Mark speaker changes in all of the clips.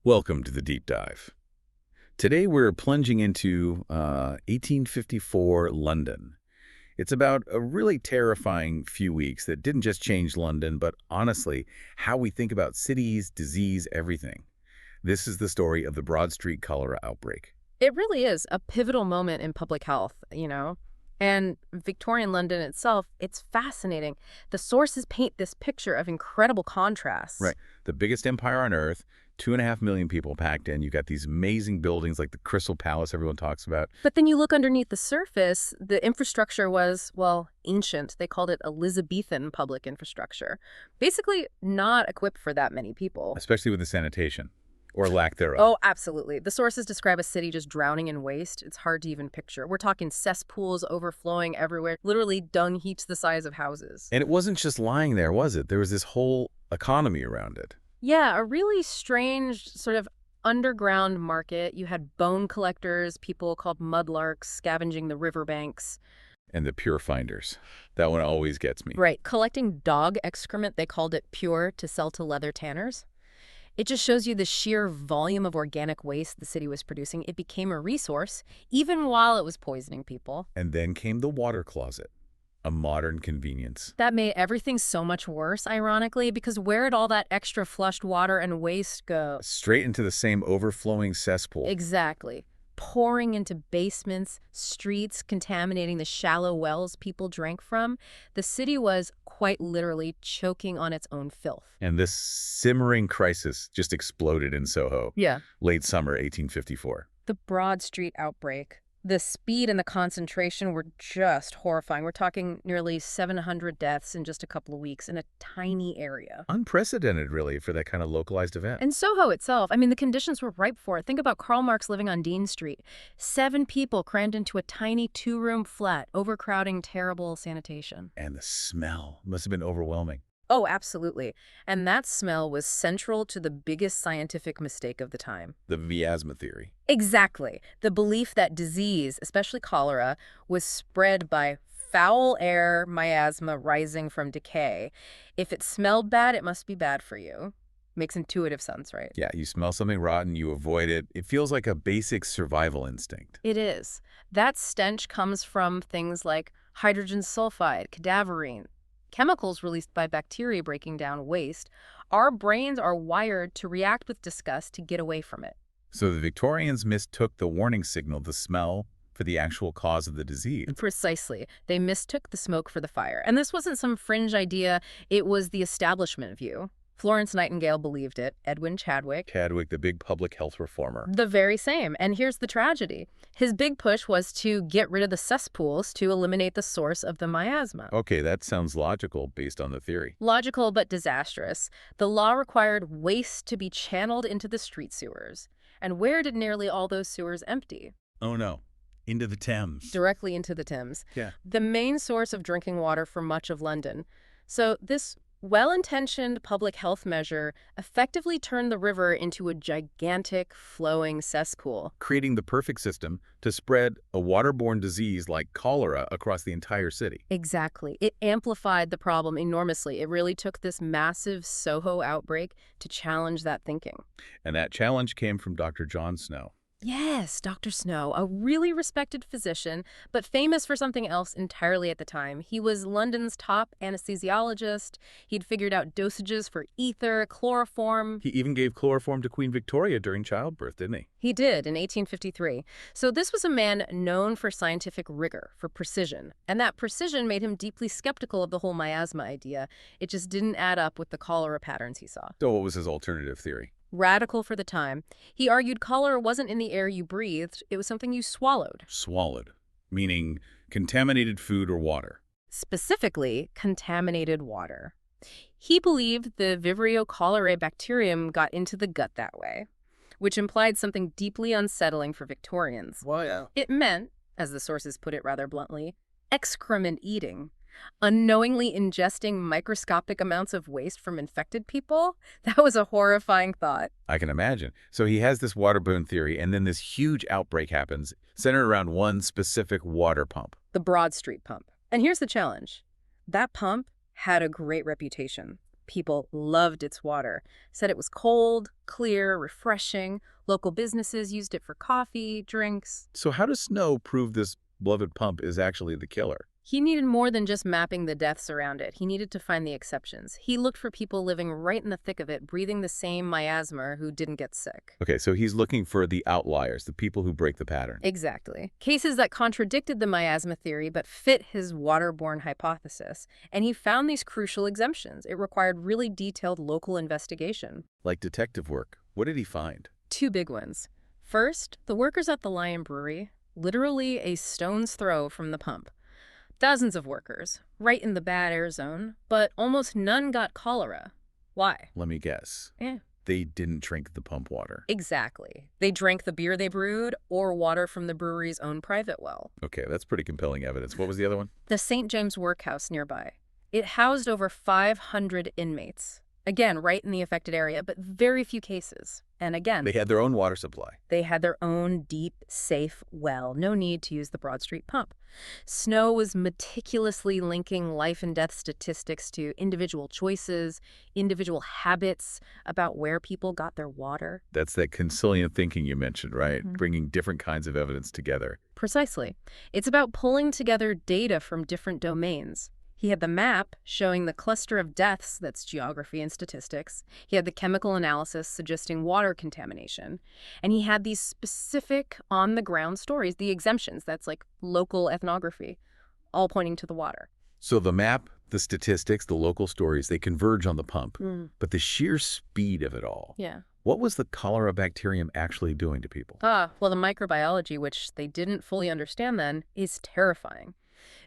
Speaker 1: Welcome to the deep dive. Today we're plunging into 1854 London. It's about a really terrifying few weeks that didn't just change London, but honestly, how we think about cities, disease, everything. This is the story of the Broad Street cholera outbreak.
Speaker 2: It really is a pivotal moment in public health. And Victorian London itself, it's fascinating. The sources paint this picture of incredible contrasts.
Speaker 1: Right. The biggest empire on Earth, 2.5 million people packed in. You've got these amazing buildings like the Crystal Palace everyone talks about.
Speaker 2: But then you look underneath the surface, the infrastructure was, well, ancient. They called it Elizabethan public infrastructure. Basically not equipped for that many people.
Speaker 1: Especially with the sanitation, or lack thereof.
Speaker 2: Oh, absolutely. The sources describe a city just drowning in waste. It's hard to even picture. We're talking cesspools overflowing everywhere, literally dung heaps the size of houses.
Speaker 1: And it wasn't just lying there, was it? There was this whole economy around it.
Speaker 2: Yeah, a really strange sort of underground market. You had bone collectors, people called mudlarks scavenging the riverbanks.
Speaker 1: And the pure finders. That one always gets me.
Speaker 2: Right, collecting dog excrement. They called it pure to sell to leather tanners. It just shows you the sheer volume of organic waste the city was producing. It became a resource, even while it was poisoning people.
Speaker 1: And then came the water closet, a modern convenience.
Speaker 2: That made everything so much worse, ironically, because where'd all that extra flushed water and waste go?
Speaker 1: Straight into the same overflowing cesspool.
Speaker 2: Exactly. Pouring into basements, streets, contaminating the shallow wells people drank from. The city was quite literally choking on its own filth.
Speaker 1: And this simmering crisis just exploded in Soho.
Speaker 2: Yeah.
Speaker 1: Late summer 1854.
Speaker 2: The Broad Street outbreak. The speed and the concentration were just horrifying. We're talking nearly 700 deaths in just a couple of weeks in a tiny area.
Speaker 1: Unprecedented, really, for that kind of localized event.
Speaker 2: And Soho itself, I mean, the conditions were ripe for it. Think about Karl Marx living on Dean Street. 7 people crammed into a tiny 2-room flat, overcrowding, terrible sanitation.
Speaker 1: And the smell must have been overwhelming.
Speaker 2: Oh, absolutely. And that smell was central to the biggest scientific mistake of the time.
Speaker 1: The Miasma theory.
Speaker 2: Exactly. The belief that disease, especially cholera, was spread by foul air, miasma rising from decay. If it smelled bad, it must be bad for you. Makes intuitive sense, right?
Speaker 1: Yeah, you smell something rotten, you avoid it. It feels like a basic survival instinct.
Speaker 2: It is. That stench comes from things like hydrogen sulfide, cadaverine, chemicals released by bacteria breaking down waste. Our brains are wired to react with disgust to get away from it.
Speaker 1: So the Victorians mistook the warning signal, the smell, for the actual cause of the disease.
Speaker 2: Precisely. They mistook the smoke for the fire. And this wasn't some fringe idea. It was the establishment view. Florence Nightingale believed it. Edwin Chadwick.
Speaker 1: Chadwick, the big public health reformer.
Speaker 2: The very same. And here's the tragedy. His big push was to get rid of the cesspools to eliminate the source of the miasma.
Speaker 1: Okay, that sounds logical based on the theory.
Speaker 2: Logical but disastrous. The law required waste to be channeled into the street sewers. And where did nearly all those sewers empty?
Speaker 1: Oh no, into the Thames.
Speaker 2: Directly into the Thames.
Speaker 1: Yeah.
Speaker 2: The main source of drinking water for much of London. So this well-intentioned public health measure effectively turned the river into a gigantic flowing cesspool.
Speaker 1: Creating the perfect system to spread a waterborne disease like cholera across the entire city.
Speaker 2: Exactly. It amplified the problem enormously. It really took this massive Soho outbreak to challenge that thinking.
Speaker 1: And that challenge came from Dr. John Snow.
Speaker 2: Yes, Dr. Snow, a really respected physician, but famous for something else entirely at the time. He was London's top anesthesiologist. He'd figured out dosages for ether, chloroform.
Speaker 1: He even gave chloroform to Queen Victoria during childbirth, didn't he?
Speaker 2: He did in 1853. So this was a man known for scientific rigor, for precision. And that precision made him deeply skeptical of the whole miasma idea. It just didn't add up with the cholera patterns he saw.
Speaker 1: So what was his alternative theory?
Speaker 2: Radical for the time. He argued cholera wasn't in the air you breathed, it was something you swallowed.
Speaker 1: Swallowed, meaning contaminated food or water.
Speaker 2: Specifically, contaminated water. He believed the Vibrio cholerae bacterium got into the gut that way, which implied something deeply unsettling for Victorians.
Speaker 1: Well,
Speaker 2: It meant, as the sources put it rather bluntly, excrement eating. Unknowingly ingesting microscopic amounts of waste from infected people? That was a horrifying thought.
Speaker 1: I can imagine. So he has this waterborne theory, and then this huge outbreak happens, centered around one specific water pump.
Speaker 2: The Broad Street pump. And here's the challenge. That pump had a great reputation. People loved its water, said it was cold, clear, refreshing. Local businesses used it for coffee, drinks.
Speaker 1: So how does Snow prove this beloved pump is actually the killer?
Speaker 2: He needed more than just mapping the deaths around it. He needed to find the exceptions. He looked for people living right in the thick of it, breathing the same miasma who didn't get sick.
Speaker 1: Okay, so he's looking for the outliers, the people who break the pattern.
Speaker 2: Exactly. Cases that contradicted the miasma theory but fit his waterborne hypothesis. And he found these crucial exemptions. It required really detailed local investigation.
Speaker 1: Like detective work, what did he find?
Speaker 2: Two big ones. First, the workers at the Lion Brewery, literally a stone's throw from the pump. Dozens of workers, right in the bad air zone, but almost none got cholera. Why?
Speaker 1: Let me guess.
Speaker 2: Yeah.
Speaker 1: They didn't drink the pump water.
Speaker 2: Exactly. They drank the beer they brewed or water from the brewery's own private well.
Speaker 1: Okay, that's pretty compelling evidence. What was the other one?
Speaker 2: The St. James Workhouse nearby. It housed over 500 inmates. Again, right in the affected area, but very few cases. And again,
Speaker 1: They had their own water supply.
Speaker 2: they had their own deep, safe well. No need to use the Broad Street pump. Snow was meticulously linking life and death statistics to individual choices, individual habits about where people got their water.
Speaker 1: That's that consilient thinking you mentioned, right?
Speaker 2: Mhm.
Speaker 1: Bringing different kinds of evidence together.
Speaker 2: Precisely. It's about pulling together data from different domains. He had the map showing the cluster of deaths, that's geography and statistics. He had the chemical analysis suggesting water contamination. And he had these specific on-the-ground stories, the exemptions, that's like local ethnography, all pointing to the water.
Speaker 1: So the map, the statistics, the local stories, they converge on the pump. But the sheer speed of it all.
Speaker 2: Yeah.
Speaker 1: What was the cholera bacterium actually doing to people?
Speaker 2: Well, the microbiology, which they didn't fully understand then, is terrifying.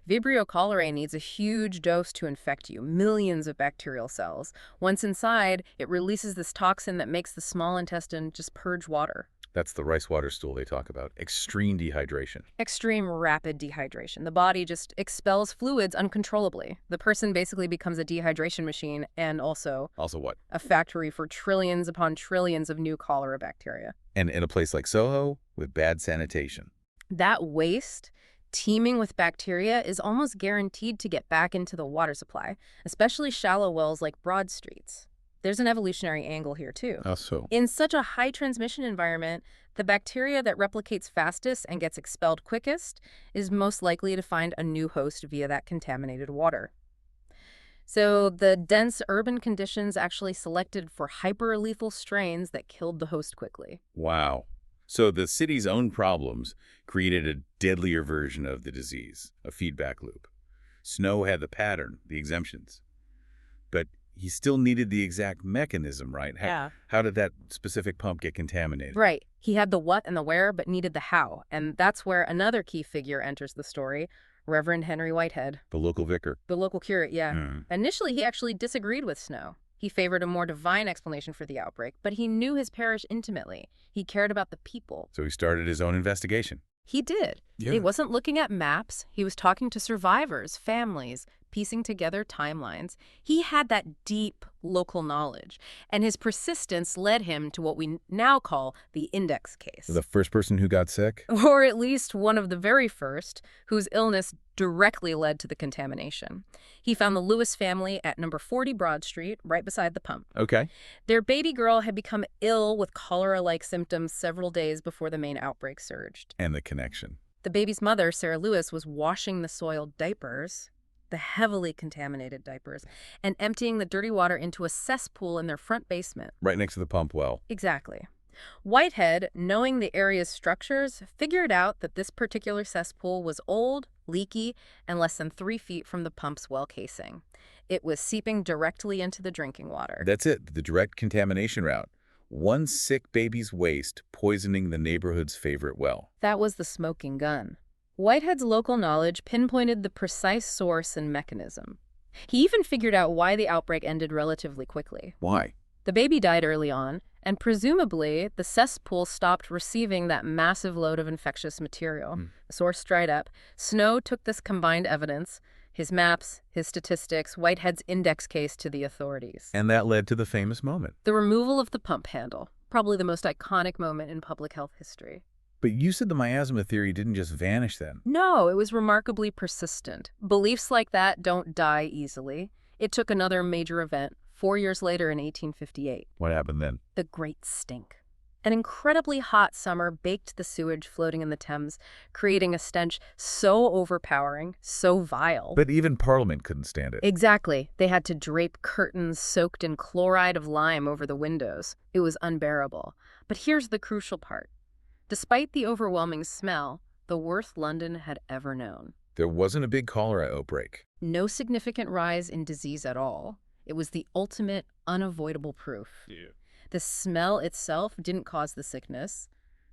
Speaker 2: Vibrio cholerae needs a huge dose to infect you, millions of bacterial cells. Once inside, it releases this toxin that makes the small intestine just purge water.
Speaker 1: That's the rice water stool they talk about. Extreme dehydration.
Speaker 2: Extreme rapid dehydration. The body just expels fluids uncontrollably. The person basically becomes a dehydration machine and also
Speaker 1: Also what?
Speaker 2: a factory for trillions upon trillions of new cholera bacteria.
Speaker 1: And in a place like Soho, with bad sanitation.
Speaker 2: That waste, teeming with bacteria, is almost guaranteed to get back into the water supply, especially shallow wells like Broad Streets. There's an evolutionary angle here, too.
Speaker 1: How so?
Speaker 2: In such a high transmission environment, the bacteria that replicates fastest and gets expelled quickest is most likely to find a new host via that contaminated water. So the dense urban conditions actually selected for hyperlethal strains that killed the host quickly.
Speaker 1: Wow. So the city's own problems created a deadlier version of the disease, a feedback loop. Snow had the pattern, the exemptions. But he still needed the exact mechanism, right? How did that specific pump get contaminated?
Speaker 2: Right. He had the what and the where, but needed the how. And that's where another key figure enters the story, Reverend Henry Whitehead.
Speaker 1: The local vicar.
Speaker 2: The local curate, yeah.
Speaker 1: Mm.
Speaker 2: Initially, he actually disagreed with Snow. He favored a more divine explanation for the outbreak, but he knew his parish intimately. He cared about the people.
Speaker 1: So he started his own investigation.
Speaker 2: He did.
Speaker 1: Yeah.
Speaker 2: He wasn't looking at maps. He was talking to survivors, families, piecing together timelines. He had that deep local knowledge, and his persistence led him to what we now call the index case.
Speaker 1: The first person who got sick?
Speaker 2: Or at least one of the very first, whose illness directly led to the contamination. He found the Lewis family at number 40 Broad Street, right beside the pump.
Speaker 1: Okay.
Speaker 2: Their baby girl had become ill with cholera-like symptoms several days before the main outbreak surged.
Speaker 1: And the connection.
Speaker 2: The baby's mother, Sarah Lewis, was washing the soiled diapers, the heavily contaminated diapers, and emptying the dirty water into a cesspool in their front basement.
Speaker 1: Right next to the pump well.
Speaker 2: Exactly. Whitehead, knowing the area's structures, figured out that this particular cesspool was old, leaky, and less than 3 feet from the pump's well casing. It was seeping directly into the drinking water.
Speaker 1: That's it, the direct contamination route. One sick baby's waste poisoning the neighborhood's favorite well.
Speaker 2: That was the smoking gun. Whitehead's local knowledge pinpointed the precise source and mechanism. He even figured out why the outbreak ended relatively quickly.
Speaker 1: Why?
Speaker 2: The baby died early on, and presumably the cesspool stopped receiving that massive load of infectious material. The source dried up. Snow took this combined evidence, his maps, his statistics, Whitehead's index case to the authorities.
Speaker 1: And that led to the famous moment.
Speaker 2: The removal of the pump handle, probably the most iconic moment in public health history.
Speaker 1: But you said the miasma theory didn't just vanish then.
Speaker 2: No, it was remarkably persistent. Beliefs like that don't die easily. It took another major event, 4 years later in 1858.
Speaker 1: What happened then?
Speaker 2: The Great Stink. An incredibly hot summer baked the sewage floating in the Thames, creating a stench so overpowering, so vile.
Speaker 1: But even Parliament couldn't stand it.
Speaker 2: Exactly. They had to drape curtains soaked in chloride of lime over the windows. It was unbearable. But here's the crucial part. Despite the overwhelming smell, the worst London had ever known.
Speaker 1: There wasn't a big cholera outbreak.
Speaker 2: No significant rise in disease at all. It was the ultimate, unavoidable proof.
Speaker 1: Yeah.
Speaker 2: The smell itself didn't cause the sickness.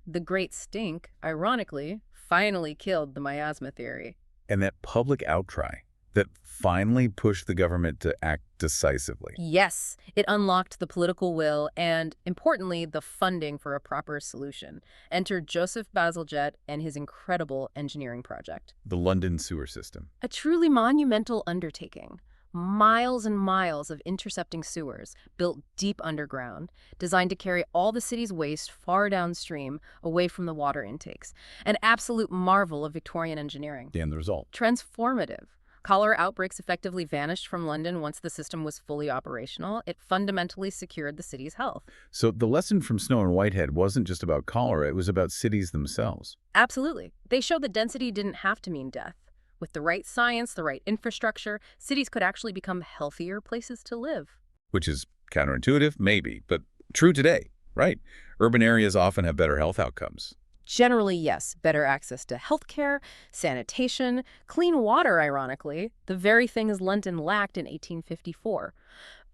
Speaker 2: The Great Stink, ironically, finally killed the miasma theory.
Speaker 1: And that public outcry that finally pushed the government to act decisively.
Speaker 2: Yes, it unlocked the political will and, importantly, the funding for a proper solution. Enter Joseph Bazalgette and his incredible engineering project.
Speaker 1: The London sewer system.
Speaker 2: A truly monumental undertaking. Miles and miles of intercepting sewers, built deep underground, designed to carry all the city's waste far downstream, away from the water intakes. An absolute marvel of Victorian engineering.
Speaker 1: And the result.
Speaker 2: Transformative. Cholera outbreaks effectively vanished from London once the system was fully operational. It fundamentally secured the city's health.
Speaker 1: So the lesson from Snow and Whitehead wasn't just about cholera, it was about cities themselves.
Speaker 2: Absolutely. They showed that density didn't have to mean death. With the right science, the right infrastructure, cities could actually become healthier places to live.
Speaker 1: Which is counterintuitive, maybe, but true today, right? Urban areas often have better health outcomes.
Speaker 2: Generally, yes. Better access to healthcare, sanitation, clean water, ironically, the very things London lacked in 1854.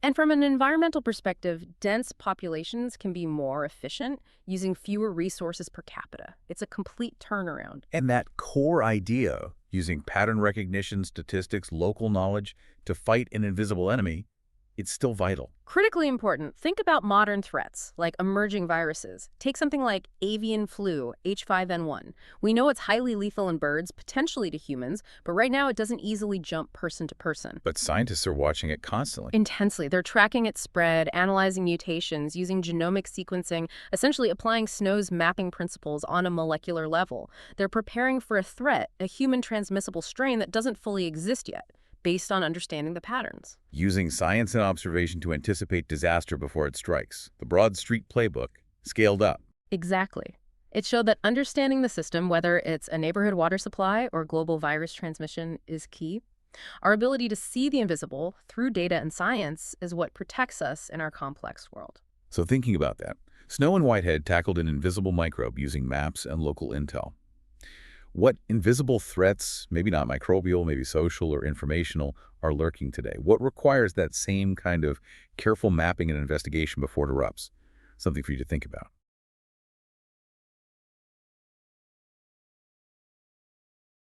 Speaker 2: And from an environmental perspective, dense populations can be more efficient, using fewer resources per capita. It's a complete turnaround.
Speaker 1: And that core idea, using pattern recognition, statistics, local knowledge to fight an invisible enemy, it's still vital.
Speaker 2: Critically important, think about modern threats, like emerging viruses. Take something like avian flu, H5N1. We know it's highly lethal in birds, potentially to humans, but right now it doesn't easily jump person to person.
Speaker 1: But scientists are watching it constantly.
Speaker 2: Intensely. They're tracking its spread, analyzing mutations, using genomic sequencing, essentially applying Snow's mapping principles on a molecular level. They're preparing for a threat, a human transmissible strain that doesn't fully exist yet, based on understanding the patterns.
Speaker 1: Using science and observation to anticipate disaster before it strikes. The Broad Street playbook, scaled up.
Speaker 2: Exactly. It showed that understanding the system, whether it's a neighborhood water supply or global virus transmission, is key. Our ability to see the invisible through data and science is what protects us in our complex world.
Speaker 1: So thinking about that, Snow and Whitehead tackled an invisible microbe using maps and local intel. What invisible threats, maybe not microbial, maybe social or informational, are lurking today? What requires that same kind of careful mapping and investigation before it erupts? Something for you to think about.